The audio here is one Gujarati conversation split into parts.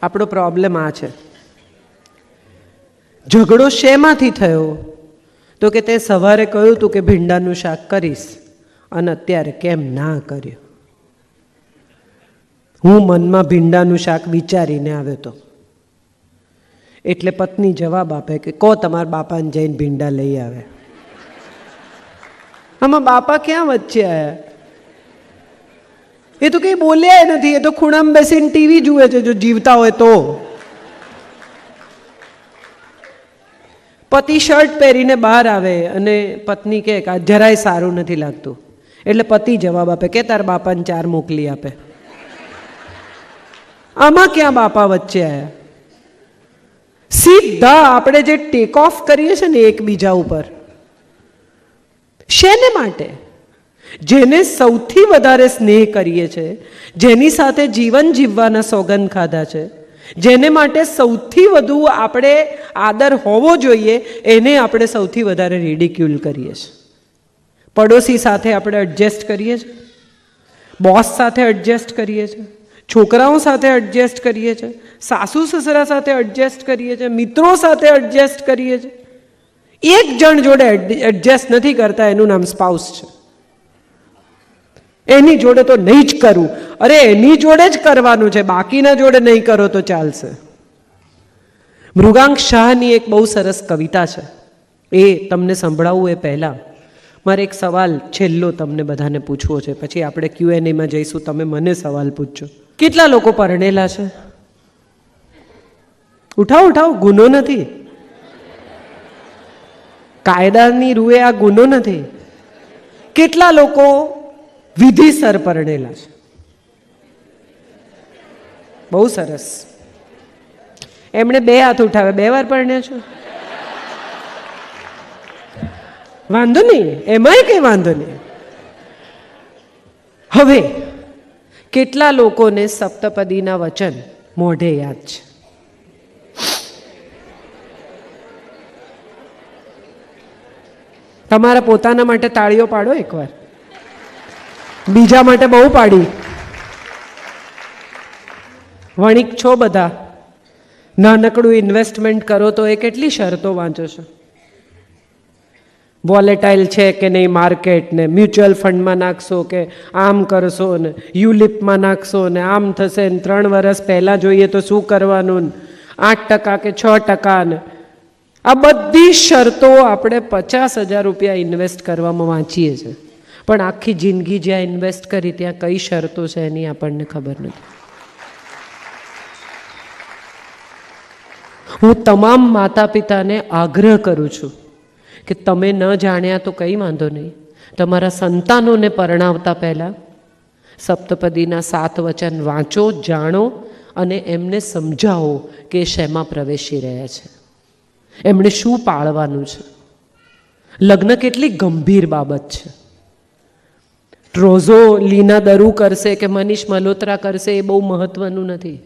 આપણો પ્રોબ્લેમ આ છે. ઝઘડો શેમાંથી થયો? તો કે તે સવારે કહ્યું હતું કે ભીંડાનું શાક કરીશ અને અત્યારે કેમ ના કર્યું. હું મનમાં ભીંડાનું શાક વિચારીને આવ્યો હતો. એટલે પત્ની જવાબ આપે કે કહો તમારા બાપાને જઈને ભીંડા લઈ આવે. આમાં બાપા ક્યાં વચ્ચે આવ્યા? એ તો કંઈ બોલ્યા નથી, એ તો ખૂણામાં બેસીને ટીવી જુએ છે, જો જીવતા હોય તો. પતિ શર્ટ પહેરીને બહાર આવે અને પત્ની કહે કે આ જરાય સારું નથી લાગતું. એટલે પતિ જવાબ આપે કે તાર બાપાને 4 મોકલી આપે. આમાં ક્યાં બાપા વચ્ચે આવ્યા? સીધા આપણે જે ટેક ઓફ કરીએ છીએ ને એકબીજા ઉપર, શેને માટે? જેને સૌથી વધારે સ્નેહ કરીએ છીએ, જેની સાથે જીવન જીવવાના સોગંદ ખાધા છે, જેને માટે સૌથી વધુ આપણે આદર હોવો જોઈએ, એને આપણે સૌથી વધારે રિડિક્યુલ કરીએ છીએ. પડોશી સાથે આપણે એડજસ્ટ કરીએ છીએ, બોસ સાથે એડજસ્ટ કરીએ છીએ, છોકરાઓ સાથે એડજસ્ટ કરીએ છીએ, સાસુ સસરા સાથે એડજસ્ટ કરીએ છીએ, મિત્રો સાથે એડજસ્ટ કરીએ છીએ. એક જણ જોડે એડજસ્ટ નથી કરતા, એનું નામ સ્પાઉસ છે. એની જોડે તો નહીં જ કરવું. અરે એની જોડે જ કરવાનું છે, બાકીના જોડે નહીં કરો તો ચાલશે. મૃગાંક શાહની એક બહુ સરસ કવિતા છે, એ તમને સંભળાવું એ પહેલાં મારે એક સવાલ છેલ્લો તમને બધાને પૂછવો છે, પછી આપણે Q&Aમાં જઈશું. તમે મને સવાલ પૂછજો. કેટલા લોકો પરણેલા છે? ઉઠાવો ઉઠાવો, ગુનો નથી. કાયદાની રૂએ આ ગુનો નથી. કેટલા લોકો વિધિસર પરણેલા છે? બહુ સરસ. એમણે 2 હાથ ઉઠાવે. 2 વાર પરણ્યા છો? વાંધો નહીં, એમાંય કંઈ વાંધો નહીં. હવે કેટલા લોકોને સપ્તપદીના વચન મોઢે યાદ છે? તમારા પોતાના માટે તાળીઓ પાડો એકવાર. બીજા માટે બહુ પાડી. વણિક છો બધા. નાનકડું ઇન્વેસ્ટમેન્ટ કરો તો એ કેટલી શરતો વાંચો છો. વોલેટાઇલ છે કે નહીં માર્કેટ, ને મ્યુચ્યુઅલ ફંડમાં નાખશો કે આમ કરશો, ને યુલિપમાં નાખશો ને આમ થશે, ને 3 વર્ષ પહેલાં જોઈએ તો શું કરવાનું, 8% કે 6%, ને આ બધી શરતો આપણે 50,000 રૂપિયા ઇન્વેસ્ટ કરવામાં વાંચીએ છીએ. પણ આખી જિંદગી જ્યાં ઇન્વેસ્ટ કરી ત્યાં કઈ શરતો છે એની આપણને ખબર નથી. હું તમામ માતા પિતાને આગ્રહ કરું છું કે તમે ન જાણ્યા તો કંઈ વાંધો નહીં, તમારા સંતાનોને પરણાવતા પહેલાં સપ્તપદીના 7 વચન વાંચો, જાણો અને એમને સમજાવો કે શેમાં પ્રવેશી રહ્યા છે, એમણે શું પાળવાનું છે. લગ્ન કેટલી ગંભીર બાબત છે. રોઝો લીના દરુ કરશે કે મનીષ મલ્હોત્રા કરશે એ બહુ મહત્વનું નથી.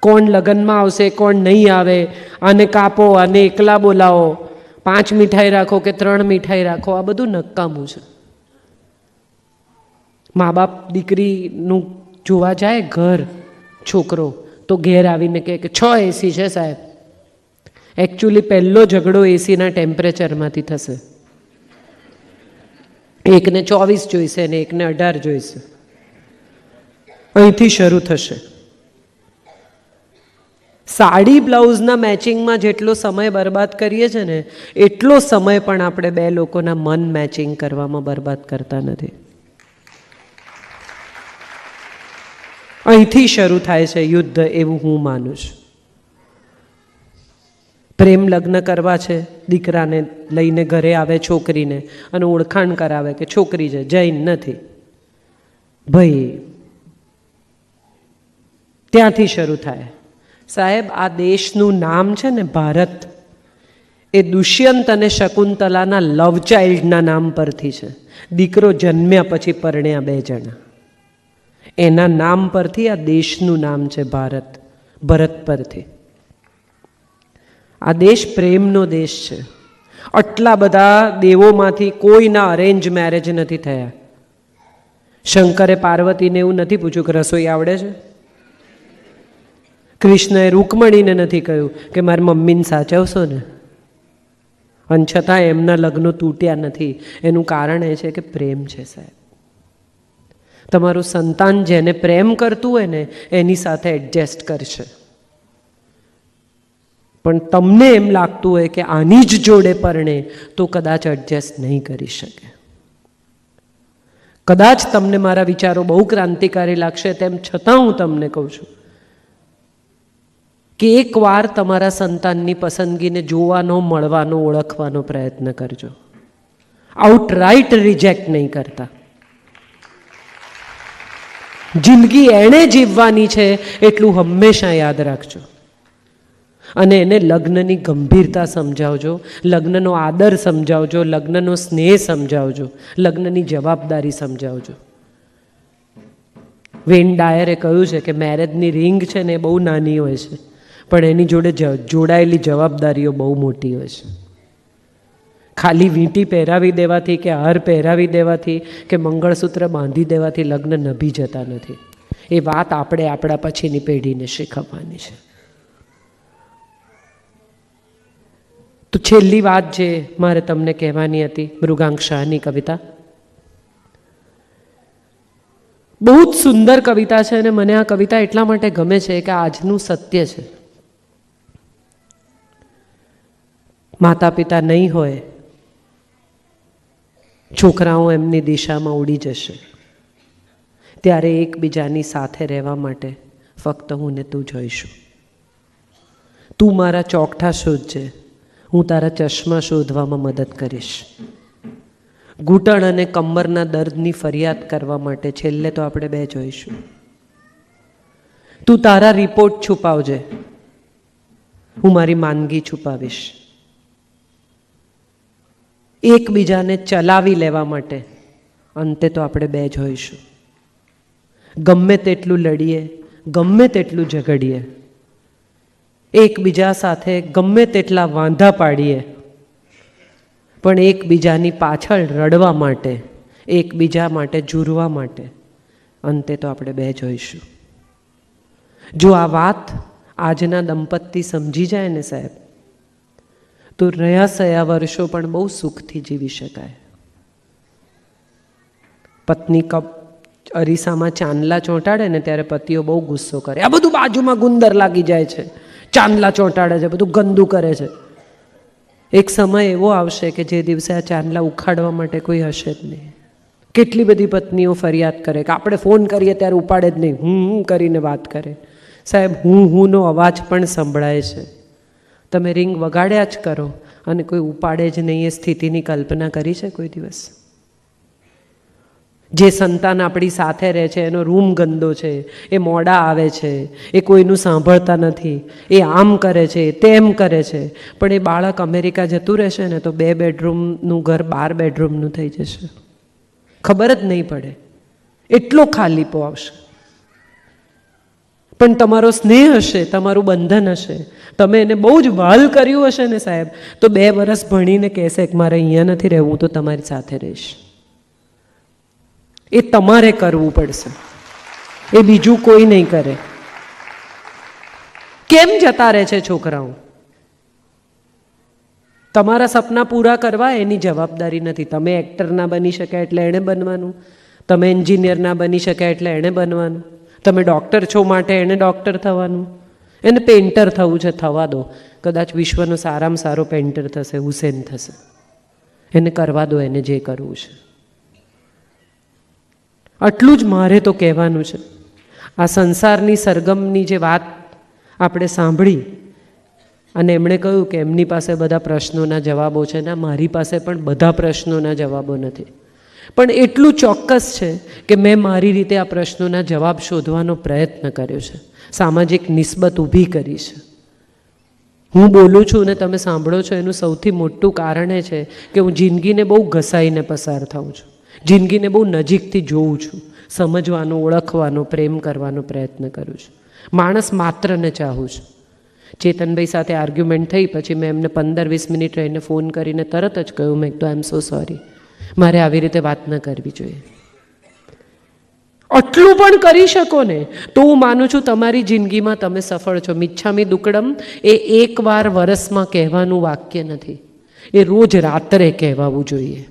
કોણ લગ્નમાં આવશે, કોણ નહીં આવે, આને કાપો, આને એકલા બોલાવો, 5 મીઠાઈ રાખો કે 3 મીઠાઈ રાખો, આ બધું નકામું છે. મા બાપ દીકરીનું જોવા જાય ઘર, છોકરો તો ઘેર આવીને કહે કે 6 એસી છે સાહેબ. એકચ્યુઅલી પહેલો ઝઘડો એસીના ટેમ્પરેચરમાંથી થશે. એકને 24 જોઈશે ને એકને 18 જોઈશે. અહીંથી શરૂ થશે. સાડી બ્લાઉઝના મેચિંગમાં જેટલો સમય બરબાદ કરીએ છીએ ને, એટલો સમય પણ આપણે 2 લોકોના મન મેચિંગ કરવામાં બરબાદ કરતા નથી. અહીંથી શરૂ થાય છે યુદ્ધ, એવું હું માનું છું. પ્રેમ લગ્ન કરવા છે, દીકરાને લઈને ઘરે આવે છોકરીને અને ઓળખાણ કરાવે કે છોકરી છે, જૈન નથી. ભાઈ ત્યાંથી શરૂ થાય. સાહેબ આ દેશનું નામ છે ને ભારત, એ દુષ્યંત અને શકુંતલાના લવ ચાઇલ્ડના નામ પરથી છે. દીકરો જન્મ્યા પછી પરણ્યા 2 જણા, એના નામ પરથી આ દેશનું નામ છે ભારત, ભરત પરથી. આ દેશ પ્રેમનો દેશ છે. આટલા બધા દેવોમાંથી કોઈના અરેન્જ મેરેજ નથી થયા. શંકરે પાર્વતીને એવું નથી પૂછ્યું કે રસોઈ આવડે છે, કૃષ્ણએ રૂકમણીને નથી કહ્યું કે મારી મમ્મીને સાચવશો ને, અને છતાં એમના લગ્નો તૂટ્યા નથી. એનું કારણ એ છે કે પ્રેમ છે સાહેબ. તમારું સંતાન જેને પ્રેમ કરતું હોય ને એની સાથે એડજસ્ટ કરશે. પણ તમને એમ લાગતું હોય કે આની જ જોડે પરણે તો કદાચ એડજસ્ટ નહીં કરી શકે. કદાચ તમને મારા વિચારો બહુ ક્રાંતિકારી લાગશે, તેમ છતાં હું તમને કહું છું કે એકવાર તમારા સંતાનની પસંદગીને જોવાનો, મળવાનો, ઓળખવાનો પ્રયત્ન કરજો. આઉટરાઇટ રિજેક્ટ નહીં કરતા. જિંદગી એણે જીવવાની છે એટલું હંમેશા યાદ રાખજો. અને એને લગ્નની ગંભીરતા સમજાવજો, લગ્નનો આદર સમજાવજો, લગ્નનો સ્નેહ સમજાવજો, લગ્નની જવાબદારી સમજાવજો. વેન ડાયરે કહ્યું છે કે મેરેજની રિંગ છે ને એ બહુ નાની હોય છે, પણ એની જોડે જોડાયેલી જવાબદારીઓ બહુ મોટી હોય છે. ખાલી વીંટી પહેરાવી દેવાથી કે હાર પહેરાવી દેવાથી કે મંગળસૂત્ર બાંધી દેવાથી લગ્ન નભી જતા નથી. એ વાત આપણે આપણા પછીની પેઢીને શીખવવાની છે. તો છેલ્લી વાત જે મારે તમને કહેવાની હતી, મૃગાંક શાહની કવિતા. બહુ જ સુંદર કવિતા છે અને મને આ કવિતા એટલા માટે ગમે છે કે આજનું સત્ય છે. માતા પિતા નહીં હોય, છોકરાઓ એમની દિશામાં ઉડી જશે. ત્યારે એકબીજાની સાથે રહેવા માટે ફક્ત હું ને તું જોઈશું. તું મારા ચોકઠા શોધજે, હું તારા ચશ્મા શોધવામાં મદદ કરીશ. ઘૂંટણ અને કમરના દર્દની ફરિયાદ કરવા માટે છેલ્લે તો આપણે બે જોઈશું. તું તારા રિપોર્ટ છુપાવજે, હું મારી માંદગી છુપાવીશ. એકબીજાને ચલાવી લેવા માટે અંતે તો આપણે બે જોઈશું. ગમે તેટલું લડીએ, ગમે તેટલું ઝઘડીએ, એકબીજા સાથે ગમે તેટલા વાંધા પાડીએ, પણ એકબીજાની પાછળ રડવા માટે, એકબીજા માટે ઝૂરવા માટે અંતે તો આપણે બે જોઈશું. જો આ વાત આજના દંપતી સમજી જાય ને સાહેબ, તો રહ્યા સયા વર્ષો પણ બહુ સુખથી જીવી શકાય. પત્ની અરીસામાં ચાંદલા ચોંટાડે ને ત્યારે પતિઓ બહુ ગુસ્સો કરે, આ બધું બાજુમાં ગુંદર લાગી જાય છે, ચાંદલા ચોંટાડે છે, બધું ગંદુ કરે છે. એક સમય એવો આવશે કે જે દિવસે આ ચાંદલા ઉખાડવા માટે કોઈ હશે જ નહીં. કેટલી બધી પત્નીઓ ફરિયાદ કરે કે આપણે ફોન કરીએ ત્યારે ઉપાડે જ નહીં, હું કરીને વાત કરે. સાહેબ, હુંનો અવાજ પણ સંભળાય છે. તમે રિંગ વગાડ્યા જ કરો અને કોઈ ઉપાડે જ નહીં, એ સ્થિતિની કલ્પના કરી છે કોઈ દિવસ? જે સંતાન આપણી સાથે રહે છે એનો રૂમ ગંદો છે, એ મોડા આવે છે, એ કોઈનું સાંભળતા નથી, એ આમ કરે છે, તેમ કરે છે, પણ એ બાળક અમેરિકા જતું રહેશે ને તો 2 બેડરૂમનું ઘર 12 બેડરૂમનું થઈ જશે. ખબર જ નહીં પડે, એટલો ખાલીપો આવશે. પણ તમારો સ્નેહ હશે, તમારું બંધન હશે, તમે એને બહુ જ વહાલ કર્યું હશે ને સાહેબ, તો 2 વર્ષ ભણીને કહેશે કે મારે અહીંયા નથી રહેવું, હું તો તમારી સાથે રહીશ. એ તમારે કરવું પડશે, એ બીજું કોઈ નહીં કરે. કેમ જતા રહે છે છોકરાઓ? તમારા સપના પૂરા કરવા એની જવાબદારી નથી. તમે એક્ટર ના બની શક્યા એટલે એણે બનવાનું, તમે એન્જિનિયર ના બની શક્યા એટલે એણે બનવાનું, તમે ડૉક્ટર છો માટે એણે ડૉક્ટર થવાનું, એને પેઇન્ટર થવું છે થવા દો. કદાચ વિશ્વનો સારામાં સારો પેઇન્ટર થશે, હુસેન થશે. એને કરવા દો, એને જે કરવું છે. આટલું જ મારે તો કહેવાનું છે. આ સંસારની સરગમની જે વાત આપણે સાંભળી અને એમણે કહ્યું કે એમની પાસે બધા પ્રશ્નોના જવાબો છે, ના, મારી પાસે પણ બધા પ્રશ્નોના જવાબો નથી, પણ એટલું ચોક્કસ છે કે મેં મારી રીતે આ પ્રશ્નોના જવાબ શોધવાનો પ્રયત્ન કર્યો છે, સામાજિક નિસ્બત ઊભી કરી છે. હું બોલું છું ને તમે સાંભળો છો, એનું સૌથી મોટું કારણ એ છે કે હું જિંદગીને બહુ ઘસાઈને પસાર થાઉં છું, જિંદગીને બહુ નજીકથી જોઉં છું, સમજવાનો, ઓળખવાનો, પ્રેમ કરવાનો પ્રયત્ન કરું છું. માણસ માત્રને ચાહું છું. ચેતનભાઈ સાથે આર્ગ્યુમેન્ટ થઈ પછી મેં એમને 15-20 મિનિટ રહીને ફોન કરીને તરત જ કહ્યું, મેં તો આઈ એમ સો સોરી, મારે આવી રીતે વાત ન કરવી જોઈએ. આટલું પણ કરી શકો ને તો હું માનું છું તમારી જિંદગીમાં તમે સફળ છો. મિચ્છામી દુક્કડમ એ એકવાર વરસમાં કહેવાનું વાક્ય નથી, એ રોજ રાત્રે કહેવાવું જોઈએ,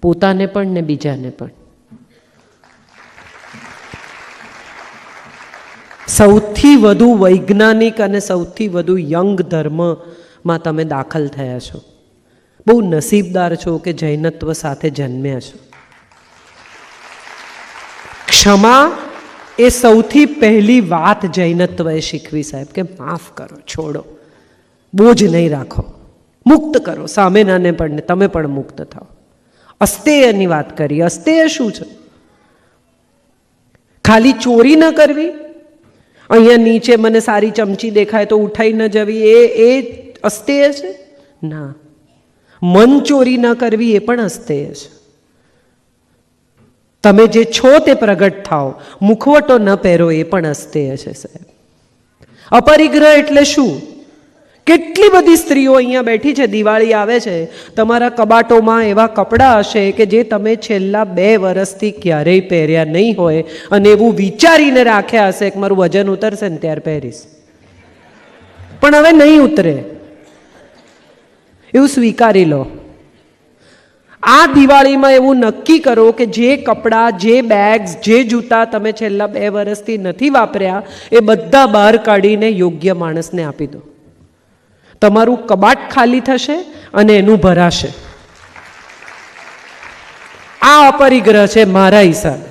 પોતાને પણ ને બીજાને પણ. સૌથી વધુ વૈજ્ઞાનિક અને સૌથી વધુ યંગ ધર્મમાં તમે દાખલ થયા છો. બહુ નસીબદાર છો કે જૈનત્વ સાથે જન્મ્યા છો. ક્ષમા એ સૌથી પહેલી વાત જૈનત્વએ શીખવી સાહેબ, કે માફ કરો, છોડો, બોજ નહીં રાખો, મુક્ત કરો સામેનાને પણ ને તમે પણ મુક્ત થાઓ. અસ્તેયની વાત કરી. અસ્તેય શું છે? ખાલી ચોરી ન કરવી, અહીંયા નીચે મને સારી ચમચી દેખાય તો ઉઠાઈ ન જવી, એ અસ્તેય છે? ના. મન ચોરી ન કરવી એ પણ અસ્તેય છે. તમે જે છો તે પ્રગટ થાઓ, મુખવટો ન પહેરો એ પણ અસ્તેય છે સાહેબ. અપરિગ્રહ એટલે શું? કેટલી બધી સ્ત્રીઓ અહીંયા બેઠી છે, દિવાળી આવે છે, તમારા કબાટોમાં એવા કપડાં હશે કે જે તમે છેલ્લા 2 વર્ષથી ક્યારેય પહેર્યા નહીં હોય અને એવું વિચારીને રાખ્યા હશે કે મારું વજન ઉતરશે ને ત્યારે પહેરીશ, પણ હવે નહીં ઉતરે, એવું સ્વીકારી લો. આ દિવાળીમાં એવું નક્કી કરો કે જે કપડાં, જે બેગ્સ, જે જૂતા તમે છેલ્લા 2 વર્ષથી નથી વાપર્યા એ બધા બહાર કાઢીને યોગ્ય માણસને આપી દો. તમારું કબાટ ખાલી થશે અને એનું ભરાશે. આ અપરિગ્રહ છે મારા હિસાબે.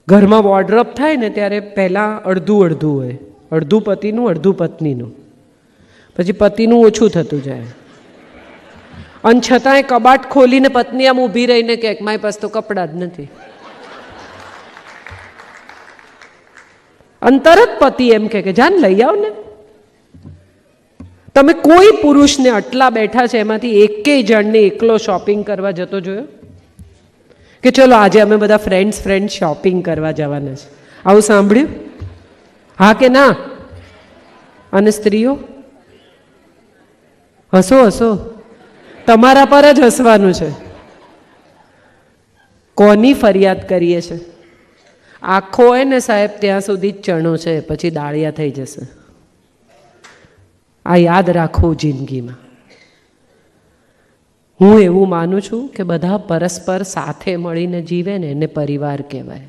ઘરમાં વોર્ડરોબ થાય ને ત્યારે પહેલાં અડધું અડધું હોય, અડધું પતિનું અડધું પત્નીનું, પછી પતિનું ઓછું થતું જાય, અને છતાંય કબાટ ખોલીને પત્ની આમ ઊભી રહીને કે મારી પાસે તો કપડાં જ નથી, અને તરત પતિ એમ કે જાન લઈ આવ ને. તમે કોઈ પુરુષને આટલા બેઠા છે એમાંથી એકેય જણને એકલો શોપિંગ કરવા જતો જોયો કે ચલો આજે અમે બધા ફ્રેન્ડ શોપિંગ કરવા જવાના છે? આવું સાંભળ્યું? હા કે ના? અને સ્ત્રીઓ હસો હસો, તમારા પર જ હસવાનું છે. કોની ફરિયાદ કરીએ છે? આખો હોય ને સાહેબ ત્યાં સુધી જ ચણો છે, પછી દાળિયા થઈ જશે. આ યાદ રાખવું જિંદગીમાં. હું એવું માનું છું કે બધા પરસ્પર સાથે મળીને જીવે ને એને પરિવાર કહેવાય.